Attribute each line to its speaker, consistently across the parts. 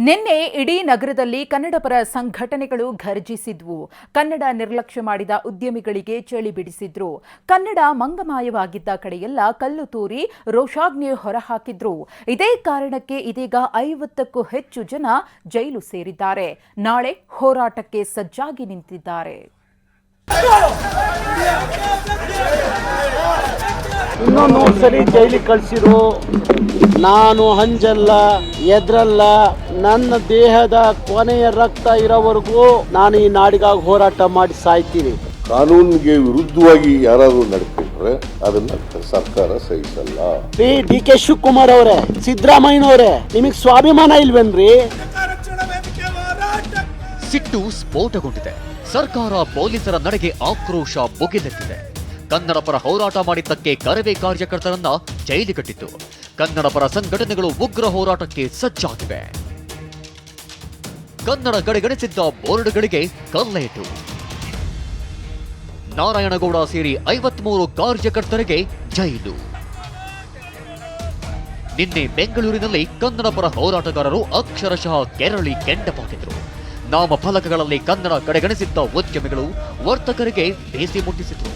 Speaker 1: ನಿನ್ನೆ ಇಡೀ ನಗರದಲ್ಲಿ ಕನ್ನಡಪರ ಸಂಘಟನೆಗಳು ಘರ್ಜಿಸಿದ್ವು. ಕನ್ನಡ ನಿರ್ಲಕ್ಷ್ಯ ಮಾಡಿದ ಉದ್ಯಮಿಗಳಿಗೆ ಚಳಿ ಬಿಡಿಸಿದ್ರು. ಕನ್ನಡ ಮಂಗಮಾಯವಾಗಿದ್ದ ಕಡೆಯೆಲ್ಲ ಕಲ್ಲು ತೂರಿ ರೋಷಾಗ್ನಿ ಹೊರಹಾಕಿದ್ರು. ಇದೇ ಕಾರಣಕ್ಕೆ ಇದೀಗ 50ಕ್ಕೂ ಹೆಚ್ಚು ಜನ ಜೈಲು ಸೇರಿದ್ದಾರೆ. ನಾಳೆ ಹೋರಾಟಕ್ಕೆ ಸಜ್ಜಾಗಿ ನಿಂತಿದ್ದಾರೆ.
Speaker 2: ಇನ್ನೊಂದು ಸರಿ ಜೈಲಿಗೆ ಕಳಿಸಿರು. ನಾನು ಹಂಜಲ್ಲ, ಎದ್ರಲ್ಲ. ನನ್ನ ದೇಹದ ಕೊನೆಯ ರಕ್ತ ಇರೋವರೆಗೂ ನಾನು ಈ ನಾಡಿಗಾಗಿ ಹೋರಾಟ ಮಾಡಿ ಸಾಯ್ತೀನಿ.
Speaker 3: ಕಾನೂನಿಗೆ ವಿರುದ್ಧವಾಗಿ ಯಾರಾದರೂ ನಡ್ಕೊಂಡ್ರೆ ಅದನ್ನ ಸರ್ಕಾರ ಸಹಿಸಲ್ಲ.
Speaker 2: ಡಿ ಕೆ ಶಿವಕುಮಾರ್ ಅವರೇ, ಸಿದ್ದರಾಮಯ್ಯನವರೇ, ನಿಮಗೆ ಸ್ವಾಭಿಮಾನ ಇಲ್ವೇನ್ರಿ?
Speaker 4: ಸಿಟ್ಟು ಸ್ಫೋಟಗೊಂಡಿದೆ. ಸರ್ಕಾರ ಪೊಲೀಸರ ನಡೆಗೆ ಆಕ್ರೋಶ ಬುಗಿಲೆತ್ತಿದೆ. ಕನ್ನಡ ಪರ ಹೋರಾಟ ಮಾಡಿದ್ದಕ್ಕೆ ಕರವೇ ಕಾರ್ಯಕರ್ತರನ್ನ ಜೈಲಿಗಟ್ಟಿತ್ತು. ಕನ್ನಡ ಪರ ಸಂಘಟನೆಗಳು ಉಗ್ರ ಹೋರಾಟಕ್ಕೆ ಸಜ್ಜಾಗಿವೆ. ಕನ್ನಡ ಕಡೆಗಣಿಸಿದ್ದ ಬೋರ್ಡ್ಗಳಿಗೆ ಕಲ್ಲೇಟು. ನಾರಾಯಣಗೌಡ ಸೇರಿ 53 ಕಾರ್ಯಕರ್ತರಿಗೆ ಜೈಲು. ನಿನ್ನೆ ಬೆಂಗಳೂರಿನಲ್ಲಿ ಕನ್ನಡ ಪರ ಹೋರಾಟಗಾರರು ಅಕ್ಷರಶಃ ಕೆರಳಿ ಕೆಂಡವಾಗಿದ್ರು. ನಾಮಫಲಕಗಳಲ್ಲಿ ಕನ್ನಡ ಕಡೆಗಣಿಸಿದ್ದ ಉದ್ಯಮಿಗಳು ವರ್ತಕರಿಗೆ ಬೇಸಿ ಮುಟ್ಟಿಸಿದ್ರು.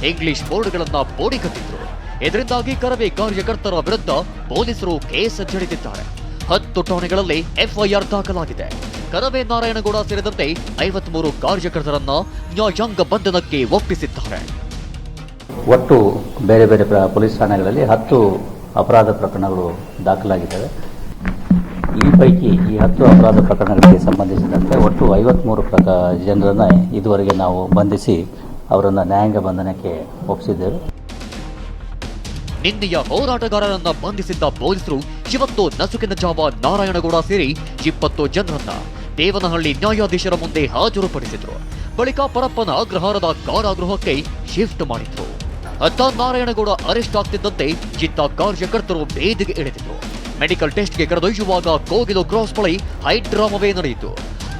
Speaker 4: ಇಂಗ್ಲಿಷ್ ಬೋರ್ಡ್ಗಳನ್ನ ಬೋಡಿಗಟ್ಟಿದ್ರು. ಇದರಿಂದಾಗಿ ಕರವೇ ಕಾರ್ಯಕರ್ತರ ವಿರುದ್ಧ ಪೊಲೀಸರು ಕೇಸ್ ಜಡಿದಿದ್ದಾರೆ. 10 ಠಾಣೆಗಳಲ್ಲಿ ಎಫ್ಐಆರ್ ದಾಖಲಾಗಿದೆ. ಕರವೇ ನಾರಾಯಣಗೌಡ ಸೇರಿದಂತೆ 53 ಕಾರ್ಯಕರ್ತರನ್ನ ನ್ಯಾಯಾಂಗ ಬಂಧನಕ್ಕೆ ಒಪ್ಪಿಸಿದ್ದಾರೆ.
Speaker 5: ಒಟ್ಟು ಬೇರೆ ಬೇರೆ ಪೊಲೀಸ್ ಠಾಣೆಗಳಲ್ಲಿ 10 ಅಪರಾಧ ಪ್ರಕರಣಗಳು ದಾಖಲಾಗಿದ್ದಾವೆ. ಈ ಪೈಕಿ ಈ 10 ಅಪರಾಧ ಪ್ರಕರಣಗಳಿಗೆ ಸಂಬಂಧಿಸಿದಂತೆ ಒಟ್ಟು 53 ಜನರನ್ನ ಇದುವರೆಗೆ ನಾವು ಬಂಧಿಸಿ ಅವರನ್ನು ನ್ಯಾಯಾಂಗ ಬಂಧನಕ್ಕೆ ಒಪ್ಪಿಸಿದ್ದೇವೆ.
Speaker 4: ನಿನ್ನೆಯ ಹೋರಾಟಗಾರರನ್ನ ಬಂಧಿಸಿದ್ದ ಪೊಲೀಸರು ಇವತ್ತು ನಸುಕಿನ ಜಾವ ನಾರಾಯಣಗೌಡ ಸೇರಿ 20 ಜನರನ್ನ ದೇವನಹಳ್ಳಿ ನ್ಯಾಯಾಧೀಶರ ಮುಂದೆ ಹಾಜರುಪಡಿಸಿದ್ರು. ಬಳಿಕ ಪರಪ್ಪನ ಅಗ್ರಹಾರದ ಕಾರಾಗೃಹಕ್ಕೆ ಶಿಫ್ಟ್ ಮಾಡಿದ್ರು. ಅತ್ತ ನಾರಾಯಣಗೌಡ ಅರೆಸ್ಟ್ ಆಗ್ತಿದ್ದಂತೆ ಚಿತ್ತ ಕಾರ್ಯಕರ್ತರು ಬೇದಿಗೆ ಇಳಿದಿದ್ರು. ಮೆಡಿಕಲ್ ಟೆಸ್ಟ್ಗೆ ಕರೆದೊಯ್ಯುವಾಗ ಕೋಗಿಲು ಕ್ರಾಸ್ ಬಳಿ ಹೈಡ್ರಾಮವೇ ನಡೆಯಿತು.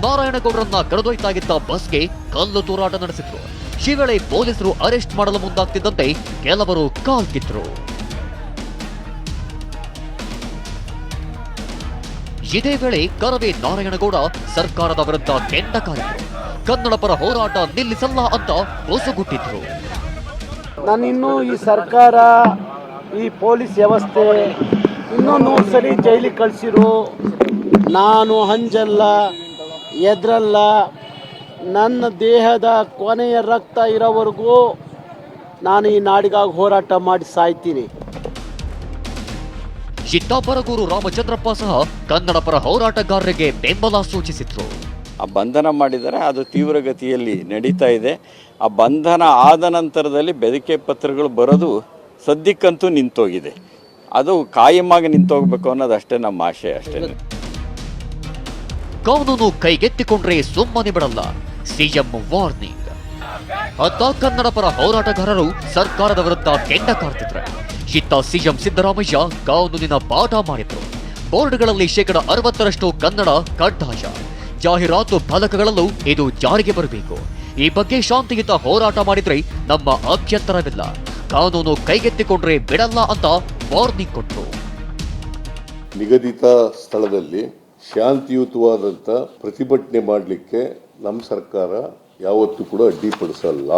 Speaker 4: ನಾರಾಯಣಗೌಡರನ್ನ ಕರೆದೊಯ್ತಾಗಿದ್ದ ಬಸ್ಗೆ ಕಲ್ಲು ತೂರಾಟ ನಡೆಸಿದ್ರು. ಈ ವೇಳೆ ಪೊಲೀಸರು ಅರೆಸ್ಟ್ ಮಾಡಲು ಮುಂದಾಗ್ತಿದ್ದಂತೆ ಕೆಲವರು ಕಾಲ್ಕಿದ್ರು. ಇದೇ ವೇಳೆ ಕರವೇ ನಾರಾಯಣಗೌಡ ಸರ್ಕಾರದ ವಿರುದ್ಧ ಕೆಂಡ ಕಾರಿದ್ರು. ಕನ್ನಡ ಪರ ಹೋರಾಟ ನಿಲ್ಲಿಸಲ್ಲ ಅಂತ ಹೊಸಗುಟ್ಟಿದ್ರು.
Speaker 2: ನಾನಿನ್ನೂ ಈ ಸರ್ಕಾರ, ಈ ಪೊಲೀಸ್ ವ್ಯವಸ್ಥೆ ಇನ್ನೊಂದು ಸರಿ ಜೈಲಿಗೆ ಕಳಿಸಿರು. ನಾನು ಹಂಜಲ್ಲ, ಎದ್ರಲ್ಲ. ನನ್ನ ದೇಹದ ಕೊನೆಯ ರಕ್ತ ಇರೋವರೆಗೂ ನಾನು ಈ ನಾಡಿಗಾಗಿ ಹೋರಾಟ ಮಾಡಿ ಸಾಯ್ತೀನಿ.
Speaker 4: ಚಿತ್ತಾಪರಗೂರು ರಾಮಚಂದ್ರಪ್ಪ ಸಹ ಕನ್ನಡ ಪರ ಹೋರಾಟಗಾರರಿಗೆ ಬೆಂಬಲ ಸೂಚಿಸಿದ್ರು.
Speaker 6: ಆ ಬಂಧನ ಮಾಡಿದರೆ ಅದು ತೀವ್ರಗತಿಯಲ್ಲಿ ನಡೀತಾ ಇದೆ. ಆ ಬಂಧನ ಆದ ನಂತರದಲ್ಲಿ ಬೆದರಿಕೆ ಪತ್ರಗಳು ಬರೋದು ಸದ್ಯಕ್ಕಂತೂ ನಿಂತೋಗಿದೆ. ಅದು ಕಾಯಮಾಗಿ ನಿಂತೋಗ್ಬೇಕು ಅನ್ನೋದು ಅಷ್ಟೇ ನಮ್ಮ ಆಶಯ ಅಷ್ಟೇ.
Speaker 4: ಕಾನೂನು ಕೈಗೆತ್ತಿಕೊಂಡ್ರೆ ಸುಮ್ಮನೆ ಬಿಡಲ್ಲ, ಸಿಎಂ ವಾರ್ನಿಂಗ್. ಅತ್ತ ಕನ್ನಡ ಪರ ಹೋರಾಟಗಾರರು ಸರ್ಕಾರದ ವಿರುದ್ಧ ಕೆಂಡ ಕಾರ್ತಿದ್ರೆ, ಇತ್ತ ಸಿಎಂ ಸಿದ್ದರಾಮಯ್ಯ ಕಾನೂನಿನ ಪಾಠ ಮಾಡಿದ್ರು. ಬೋರ್ಡ್ಗಳಲ್ಲಿ 60% ಕನ್ನಡ ಕಡ್ಡಾಯ. ಜಾಹೀರಾತು ಫಲಕಗಳಲ್ಲೂ ಇದು ಜಾರಿಗೆ ಬರಬೇಕು. ಈ ಬಗ್ಗೆ ಶಾಂತಿಯುತ ಹೋರಾಟ ಮಾಡಿದ್ರೆ ನಮ್ಮ ಅಭ್ಯಂತರವಿಲ್ಲ. ಕಾನೂನು ಕೈಗೆತ್ತಿಕೊಂಡ್ರೆ ಬಿಡಲ್ಲ ಅಂತ ವಾರ್ನಿಂಗ್ ಕೊಟ್ಟರು.
Speaker 3: ನಿಗದಿತ ಸ್ಥಳದಲ್ಲಿ ಶಾಂತಿಯುತವಾದಂಥ ಪ್ರತಿಭಟನೆ ಮಾಡಲಿಕ್ಕೆ ನಮ್ಮ ಸರ್ಕಾರ ಯಾವತ್ತೂ ಕೂಡ ಅಡ್ಡಿಪಡಿಸಲ್ಲ.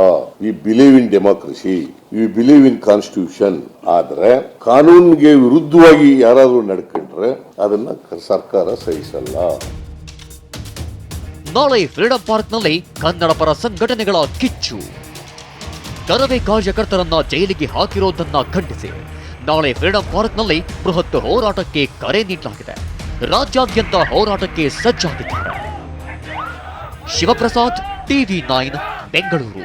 Speaker 3: We believe in democracy, we believe in constitution. ಆದ್ರೆ ಕಾನೂನಿಗೆ ವಿರುದ್ಧವಾಗಿ ಯಾರಾದರೂ ನಡ್ಕೊಂಡ್ರೆ ಅದನ್ನ ಸರ್ಕಾರ ಸಹಿಸಲ್ಲ.
Speaker 4: ನಾಳೆ ಫ್ರೀಡಂ ಪಾರ್ಕ್ನಲ್ಲಿ ಕನ್ನಡ ಪರ ಸಂಘಟನೆಗಳ ಕಿಚ್ಚು. ಕರವೇ ಕಾರ್ಯಕರ್ತರನ್ನ ಜೈಲಿಗೆ ಹಾಕಿರೋದನ್ನ ಖಂಡಿಸಿ ನಾಳೆ ಫ್ರೀಡಂ ಪಾರ್ಕ್ನಲ್ಲಿ ಬೃಹತ್ ಹೋರಾಟಕ್ಕೆ ಕರೆ ನೀಡಲಾಗಿದೆ. ರಾಜ್ಯಾದ್ಯಂತ ಹೋರಾಟಕ್ಕೆ ಸಜ್ಜಾಗಿದ್ದಾರೆ. ಶಿವಪ್ರಸಾದ್, TV9 ಬೆಂಗಳೂರು.